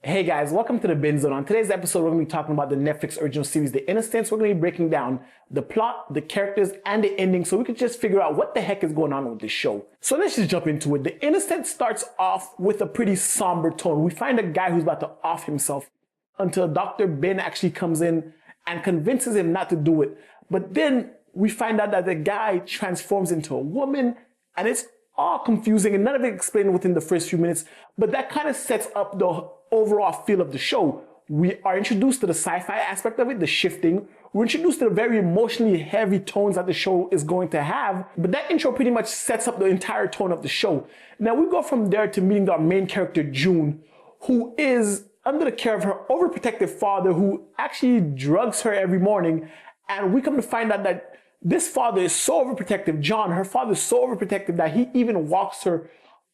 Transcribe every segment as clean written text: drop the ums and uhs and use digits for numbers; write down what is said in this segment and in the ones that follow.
Hey guys, welcome to the Binge Zone. On today's episode, we're going to be talking about the Netflix original series, The Innocents. We're going to be breaking down the plot, the characters, and the ending so we can just figure out what the heck is going on with this show. So let's just jump into it. The Innocents starts off with a pretty somber tone. We find a guy who's about to off himself until Dr. Ben actually comes in and convinces him not to do it. But then we find out that the guy transforms into a woman, and it's all confusing and none of it explained within the first few minutes, but that kind of sets up the overall feel of the show. We are introduced to the sci-fi aspect of it, the shifting. We're introduced to the very emotionally heavy tones that the show is going to have, but that intro pretty much sets up the entire tone of the show. Now we go from there to meeting our main character, June, who is under the care of her overprotective father, who actually drugs her every morning, and we come to find out that this father is so overprotective, John, her father is so overprotective that he even walks her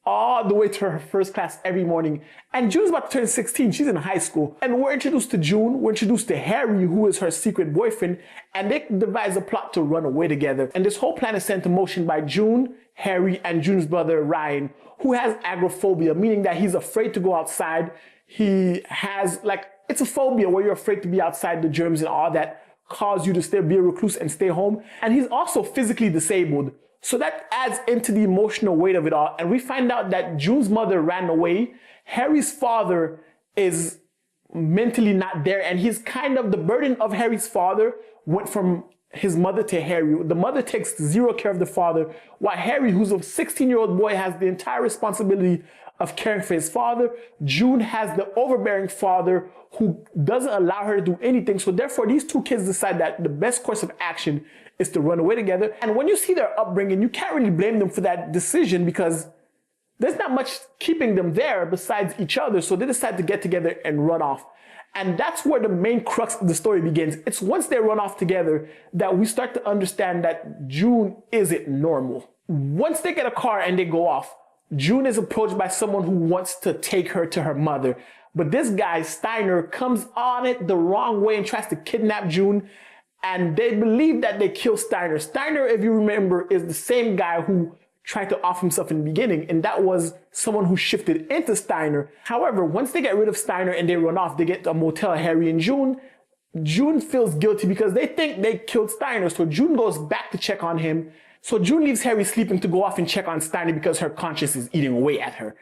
all the way to her first class every morning. And June's about to turn 16, she's in high school. And we're introduced to June, we're introduced to Harry, who is her secret boyfriend, and they devise a plot to run away together. And this whole plan is set into motion by June, Harry, and June's brother, Ryan, who has agoraphobia, meaning that he's afraid to go outside. He has, it's a phobia where you're afraid to be outside, the germs and all that cause you to be a recluse and stay home. And he's also physically disabled. So that adds into the emotional weight of it all. And we find out that June's mother ran away. Harry's father is mentally not there. And he's kind of, the burden of Harry's father went from his mother to Harry. The mother takes zero care of the father, while Harry, who's a 16-year-old boy, has the entire responsibility of caring for his father. June has the overbearing father who doesn't allow her to do anything. So therefore, these two kids decide that the best course of action is to run away together. And when you see their upbringing, you can't really blame them for that decision because there's not much keeping them there besides each other. So they decide to get together and run off. And that's where the main crux of the story begins. It's once they run off together that we start to understand that June isn't normal. Once they get a car and they go off, June is approached by someone who wants to take her to her mother. But this guy, Steiner, comes on it the wrong way and tries to kidnap June. And they believe that they killed Steiner. Steiner, if you remember, is the same guy who tried to off himself in the beginning. And that was someone who shifted into Steiner. However, once they get rid of Steiner and they run off, they get to a motel, Harry and June. June feels guilty because they think they killed Steiner. So June goes back to check on him. So June leaves Harry sleeping to go off and check on Steiner because her conscience is eating away at her.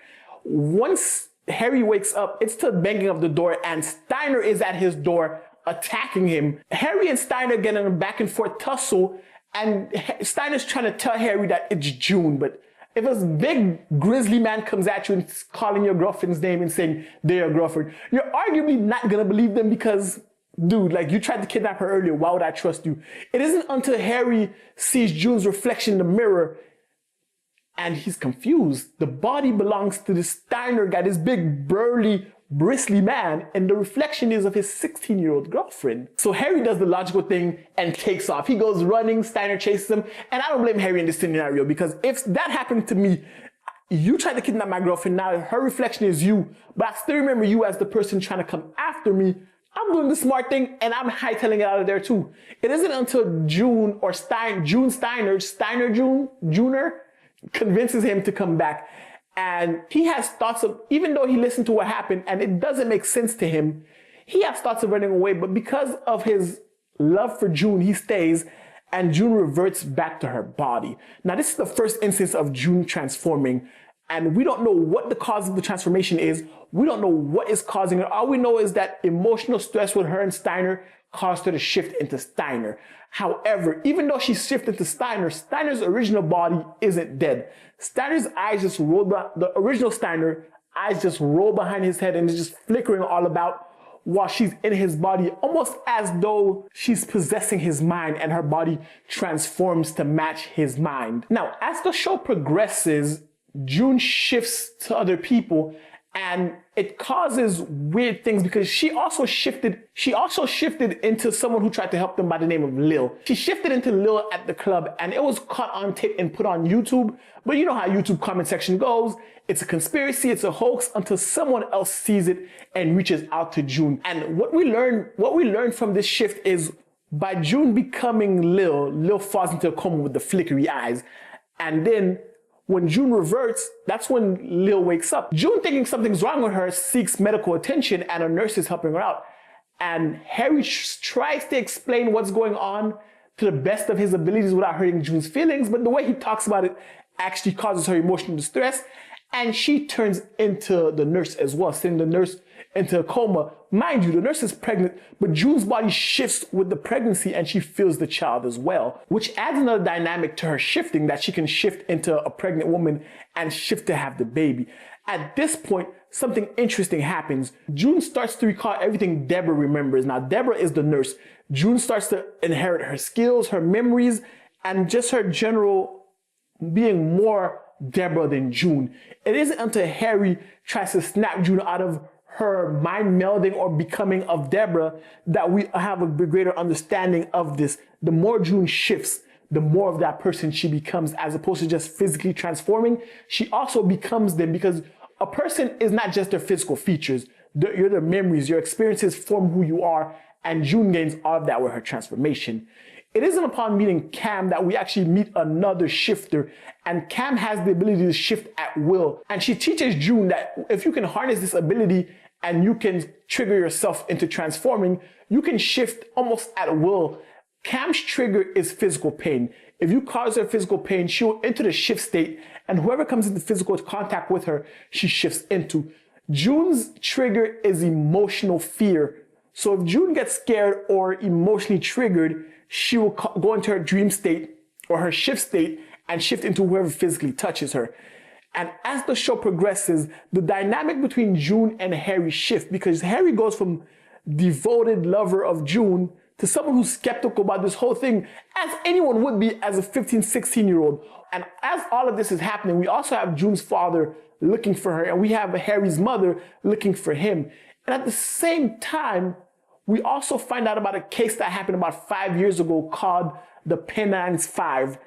Once Harry wakes up, it's the banging of the door and Steiner is at his door attacking him. Harry and Steiner get in a back and forth tussle and Steiner's trying to tell Harry that it's June, but if this big grizzly man comes at you and calling your girlfriend's name and saying they're your girlfriend, you're arguably not gonna believe them because dude, you tried to kidnap her earlier. Why would I trust you? It isn't until Harry sees June's reflection in the mirror and he's confused. The body belongs to this Steiner guy, this big, burly, bristly man, and the reflection is of his 16-year-old girlfriend. So Harry does the logical thing and takes off. He goes running, Steiner chases him, and I don't blame Harry in this scenario because if that happened to me, you tried to kidnap my girlfriend, now her reflection is you, but I still remember you as the person trying to come after me. I'm doing the smart thing and I'm hightailing it out of there too. It isn't until June or Juner convinces him to come back. And he has thoughts of, even though he listened to what happened and it doesn't make sense to him, he has thoughts of running away, but because of his love for June, he stays and June reverts back to her body. Now this is the first instance of June transforming. And we don't know what the cause of the transformation is. We don't know what is causing it. All we know is that emotional stress with her and Steiner caused her to shift into Steiner. However, even though she shifted to Steiner, Steiner's original body isn't dead. Steiner's eyes just roll, the original Steiner eyes just roll behind his head and is just flickering all about while she's in his body, almost as though she's possessing his mind and her body transforms to match his mind. Now, as the show progresses, June shifts to other people and it causes weird things because she also shifted into someone who tried to help them by the name of Lil. She shifted into Lil at the club and it was caught on tape and put on YouTube. But you know how YouTube comment section goes. It's a conspiracy, it's a hoax until someone else sees it and reaches out to June. And what we learned from this shift is by June becoming Lil falls into a coma with the flickery eyes. And then when June reverts, that's when Lil wakes up. June, thinking something's wrong with her, seeks medical attention and a nurse is helping her out. And Harry tries to explain what's going on to the best of his abilities without hurting June's feelings, but the way he talks about it actually causes her emotional distress, and she turns into the nurse as well, sending the nurse into a coma. Mind you, the nurse is pregnant, but June's body shifts with the pregnancy and she feels the child as well, which adds another dynamic to her shifting, that she can shift into a pregnant woman and shift to have the baby. At this point, something interesting happens. June starts to recall everything Deborah remembers. Now, Deborah is the nurse. June starts to inherit her skills, her memories, and just her general being more Deborah than June. It isn't until Harry tries to snap June out of her mind melding or becoming of Deborah that we have a greater understanding of this. The more June shifts, the more of that person she becomes, as opposed to just physically transforming. She also becomes them, because a person is not just their physical features. Your memories, your experiences form who you are, and June gains all of that with her transformation. It isn't upon meeting Cam that we actually meet another shifter, and Cam has the ability to shift at will. And she teaches June that if you can harness this ability and you can trigger yourself into transforming, you can shift almost at will. Cam's trigger is physical pain. If you cause her physical pain, she will enter the shift state, and whoever comes into physical contact with her, she shifts into. June's trigger is emotional fear. So if June gets scared or emotionally triggered, she will go into her dream state or her shift state and shift into whoever physically touches her. And as the show progresses, the dynamic between June and Harry shifts, because Harry goes from devoted lover of June to someone who's skeptical about this whole thing, as anyone would be as a 15, 16-year-old. And as all of this is happening, we also have June's father looking for her, and we have Harry's mother looking for him. And at the same time, we also find out about a case that happened about 5 years ago called the Pennines 5.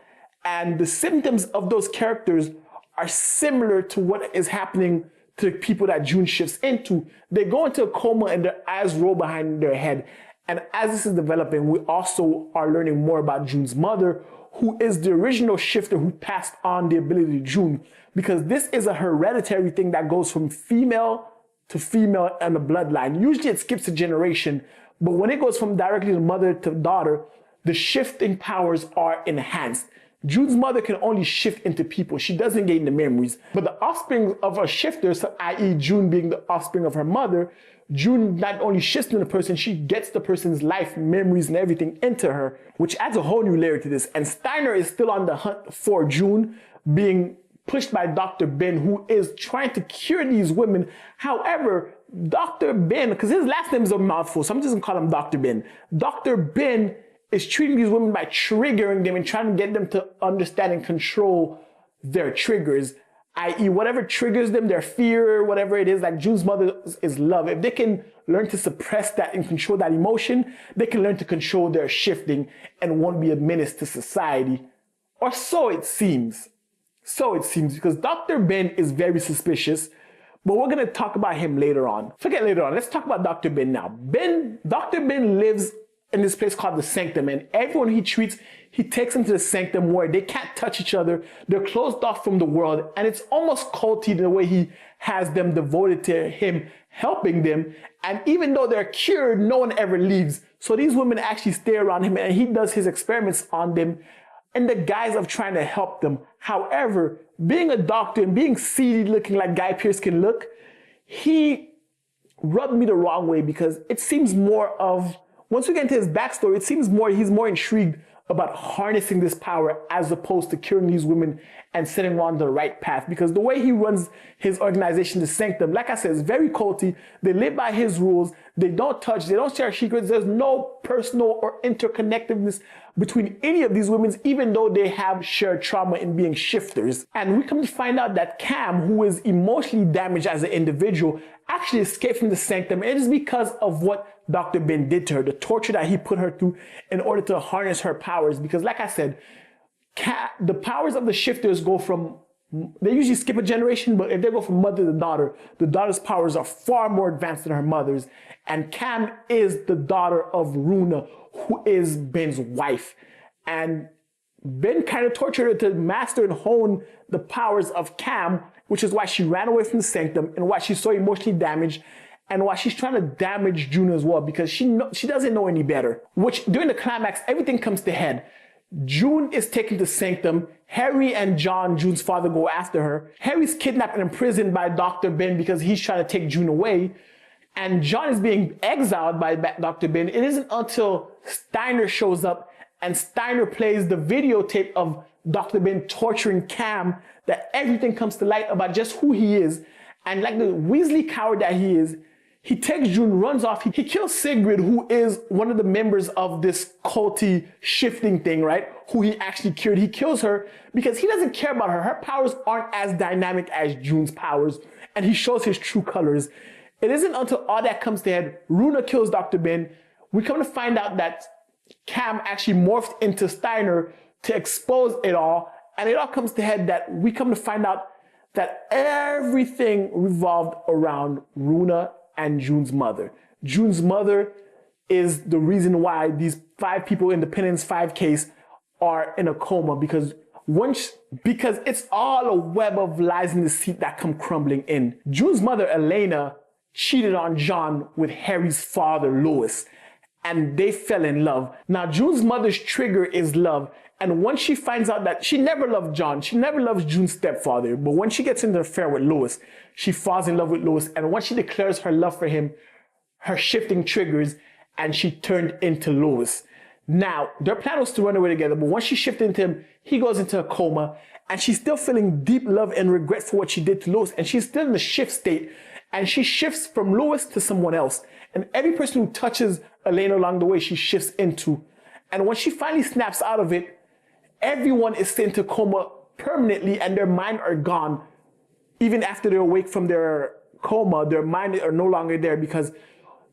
And the symptoms of those characters are similar to what is happening to the people that June shifts into. They go into a coma and their eyes roll behind their head. And as this is developing, we also are learning more about June's mother, who is the original shifter who passed on the ability to June, because this is a hereditary thing that goes from female to female and the bloodline. Usually it skips a generation, but when it goes from directly to mother to daughter, the shifting powers are enhanced. June's mother can only shift into people. She doesn't gain the memories. But the offspring of a shifter, so i.e. June being the offspring of her mother, June not only shifts in the person, she gets the person's life, memories, and everything into her, which adds a whole new layer to this. And Steiner is still on the hunt for June, being pushed by Dr. Ben, who is trying to cure these women. However, Dr. Ben, because his last name is a mouthful, so I'm just going to call him Dr. Ben. Dr. Ben is treating these women by triggering them and trying to get them to understand and control their triggers, i.e. whatever triggers them, their fear, whatever it is. Like June's mother is love. If they can learn to suppress that and control that emotion, they can learn to control their shifting and won't be a menace to society. Or so it seems. So it seems, because Dr. Ben is very suspicious, but we're going to talk about him later on. Forget later on. Let's talk about Dr. Ben now. Dr. Ben lives in this place called the Sanctum, and everyone he treats, he takes them to the Sanctum where they can't touch each other. They're closed off from the world, and it's almost culty the way he has them devoted to him, helping them. And even though they're cured, no one ever leaves. So these women actually stay around him, and he does his experiments on them in the guise of trying to help them. However, being a doctor and being seedy looking like Guy Pearce can look, he rubbed me the wrong way, because it seems more of, once we get into his backstory, it seems more he's more intrigued about harnessing this power as opposed to curing these women and setting them on the right path. Because the way he runs his organization, the Sanctum, like I said, is very culty. They live by his rules. They don't touch, they don't share secrets. There's no personal or interconnectedness between any of these women, even though they have shared trauma in being shifters. And we come to find out that Cam, who is emotionally damaged as an individual, actually escaped from the Sanctum. It is because of what Dr. Ben did to her, the torture that he put her through in order to harness her powers. Because like I said, the powers of the shifters go from, they usually skip a generation, but if they go from mother to daughter, the daughter's powers are far more advanced than her mother's. And Cam is the daughter of Runa, who is Ben's wife. And Ben kind of tortured her to master and hone the powers of Cam, which is why she ran away from the sanctum and why she's so emotionally damaged and why she's trying to damage June as well, because she doesn't know any better. Which, during the climax, everything comes to head. June is taken to sanctum. Harry and John, June's father, go after her. Harry's kidnapped and imprisoned by Dr. Ben because he's trying to take June away. And John is being exiled by Dr. Ben. It isn't until Steiner shows up and Steiner plays the videotape of Dr. Ben torturing Cam that everything comes to light about just who he is. And like the Weasley coward that he is, he takes June, runs off. He kills Sigrid, who is one of the members of this culty shifting thing, right? Who he actually cured. He kills her because he doesn't care about her. Her powers aren't as dynamic as June's powers. And he shows his true colors. It isn't until all that comes to head, Runa kills Dr. Ben. We come to find out that Cam actually morphed into Steiner to expose it all. And it all comes to head that we come to find out that everything revolved around Runa and June's mother. June's mother is the reason why these 5 people in the Penance 5 case are in a coma, because it's all a web of lies and deceit that come crumbling in. June's mother, Elena, cheated on John with Harry's father, Louis, and they fell in love. Now, June's mother's trigger is love. And once she finds out that she never loved John, she never loves June's stepfather, but when she gets into an affair with Louis, she falls in love with Louis. And once she declares her love for him, her shifting triggers, and she turned into Louis. Now, their plan was to run away together, but once she shifted into him, he goes into a coma, and she's still feeling deep love and regret for what she did to Louis, and she's still in the shift state, and she shifts from Louis to someone else. And every person who touches Elena along the way, she shifts into. And when she finally snaps out of it, everyone is sent to coma permanently and their mind are gone. Even after they're awake from their coma, their mind are no longer there, because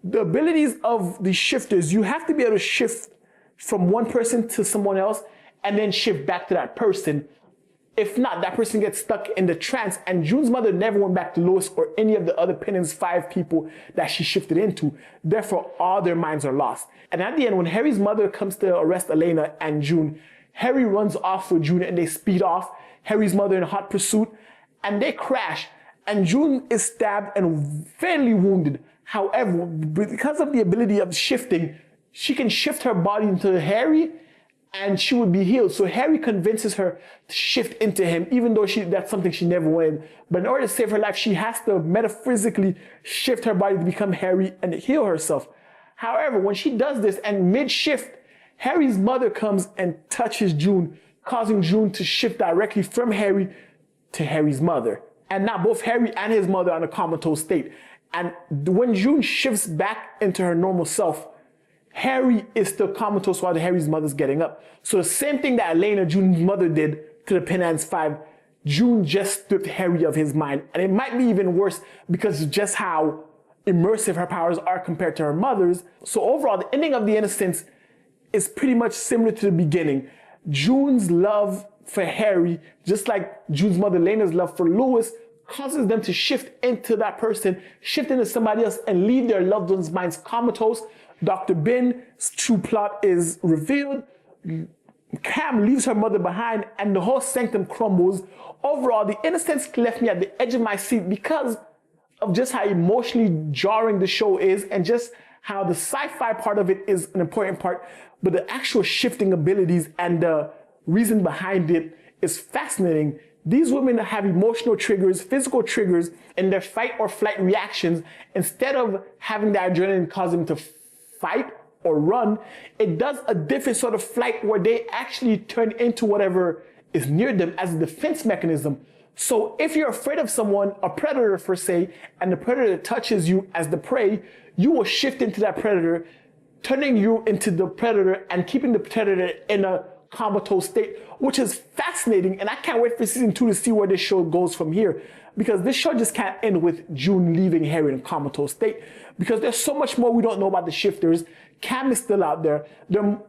the abilities of the shifters, you have to be able to shift from one person to someone else and then shift back to that person. If not, that person gets stuck in the trance. And June's mother never went back to Louis or any of the other Penance 5 people that she shifted into. Therefore, all their minds are lost. And at the end, when Harry's mother comes to arrest Elena and June, Harry runs off with June and they speed off. Harry's mother in hot pursuit, and they crash. And June is stabbed and fatally wounded. However, because of the ability of shifting, she can shift her body into Harry and she would be healed. So Harry convinces her to shift into him, even though that's something she never wanted. But in order to save her life, she has to metaphysically shift her body to become Harry and heal herself. However, when she does this and mid-shift, Harry's mother comes and touches June, causing June to shift directly from Harry to Harry's mother. And now both Harry and his mother are in a comatose state. And when June shifts back into her normal self, Harry is still comatose while Harry's mother's getting up. So the same thing that Elena, June's mother, did to the Penance 5, June just stripped Harry of his mind. And it might be even worse because of just how immersive her powers are compared to her mother's. So overall, the ending of The Innocents is pretty much similar to the beginning. June's love for Harry, just like June's mother Elena's love for Louis, causes them to shift into that person, shift into somebody else, and leave their loved ones' minds comatose. Dr. Ben's true plot is revealed. Cam leaves her mother behind, and the whole sanctum crumbles. Overall, The Innocents left me at the edge of my seat because of just how emotionally jarring the show is, and just how the sci-fi part of it is an important part, but the actual shifting abilities and the reason behind it is fascinating. These women have emotional triggers, physical triggers, in their fight or flight reactions. Instead of having the adrenaline cause them to fight or run, it does a different sort of flight where they actually turn into whatever is near them as a defense mechanism. So if you're afraid of someone, a predator per se, and the predator touches you as the prey, you will shift into that predator, turning you into the predator and keeping the predator in a comatose state, which is fascinating. And I can't wait for season 2 to see where this show goes from here, because this show just can't end with June leaving Harry in a comatose state, because there's so much more we don't know about the shifters. Cam is still out there,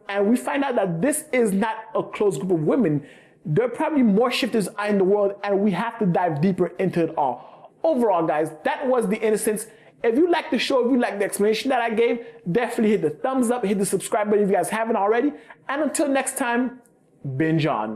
and we find out that this is not a closed group of women. There are probably more shifters in the world, and we have to dive deeper into it all. Overall, guys, that was The Innocents. If you like the show, if you like the explanation that I gave, definitely hit the thumbs up, hit the subscribe button if you guys haven't already. And until next time, binge on.